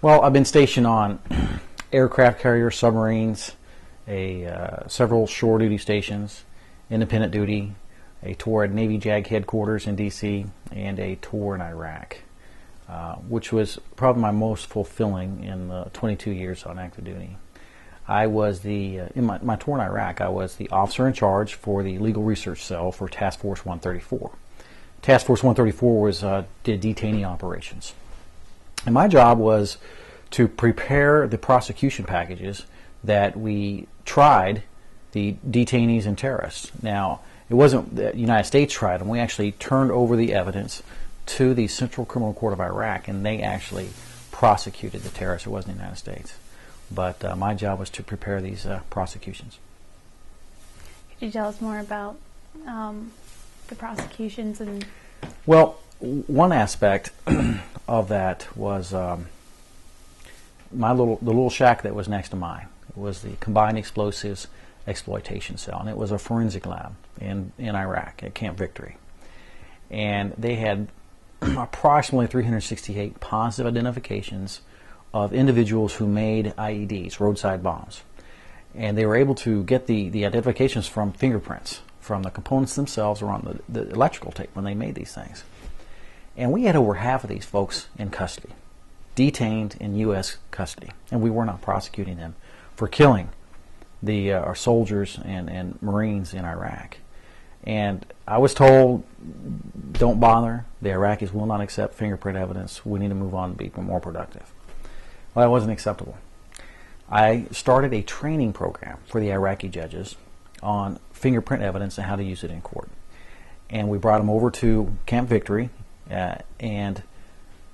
Well, I've been stationed on aircraft carriers, submarines, several shore duty stations, independent duty, a tour at Navy JAG headquarters in D.C., and a tour in Iraq, which was probably my most fulfilling in the 22 years on active duty. I was in my tour in Iraq, I was the officer in charge for the legal research cell for Task Force 134. Task Force 134 did detainee operations. And my job was to prepare the prosecution packages that we tried the detainees and terrorists. Now, it wasn't the United States tried them. We actually turned over the evidence to the Central Criminal Court of Iraq, and they actually prosecuted the terrorists. It wasn't the United States. But my job was to prepare these prosecutions. Could you tell us more about the prosecutions? Well, one aspect of that was the little shack that was next to mine. It was the Combined Explosives Exploitation Cell, and it was a forensic lab in Iraq at Camp Victory. And they had approximately 368 positive identifications of individuals who made IEDs, roadside bombs. And they were able to get the identifications from fingerprints, from the components themselves or on the electrical tape when they made these things. And we had over half of these folks in custody, detained in U.S. custody, and we were not prosecuting them for killing our soldiers and Marines in Iraq. And I was told, don't bother, the Iraqis will not accept fingerprint evidence, we need to move on and be more productive. Well, that wasn't acceptable. I started a training program for the Iraqi judges on fingerprint evidence and how to use it in court. And we brought them over to Camp Victory and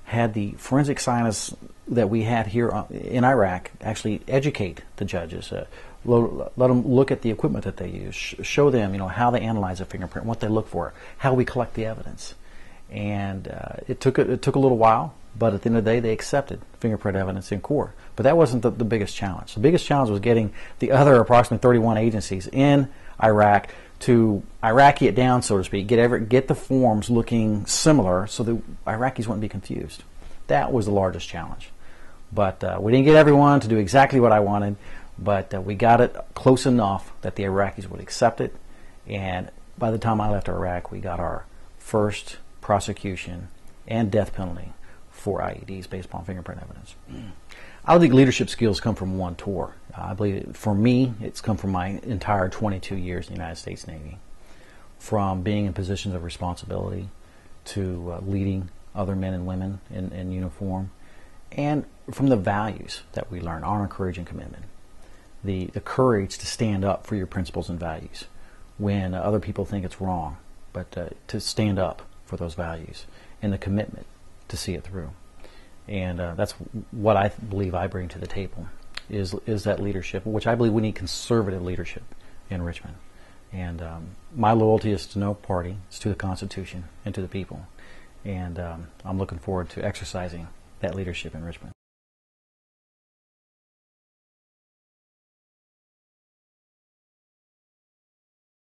had the forensic scientists that we had here in Iraq actually educate the judges, let them look at the equipment that they use, show them how they analyze a fingerprint, what they look for, how we collect the evidence. And it took a little while, but at the end of the day they accepted fingerprint evidence in court. But that wasn't the biggest challenge. The biggest challenge was getting the other approximately 31 agencies in Iraq to Iraqi it down, so to speak, get the forms looking similar so the Iraqis wouldn't be confused. That was the largest challenge. But we didn't get everyone to do exactly what I wanted, but we got it close enough that the Iraqis would accept it. And by the time I left Iraq, we got our first prosecution and death penalty for IEDs based upon fingerprint evidence. I don't think leadership skills come from one tour. I believe for me, it's come from my entire 22 years in the United States Navy. From being in positions of responsibility to leading other men and women in uniform, and from the values that we learn, honor, courage, and commitment. The courage to stand up for your principles and values when other people think it's wrong, but to stand up for those values, and the commitment to see it through. And that's what I believe I bring to the table, is that leadership, which I believe we need conservative leadership in Richmond. And my loyalty is to no party, it's to the Constitution and to the people. And I'm looking forward to exercising that leadership in Richmond.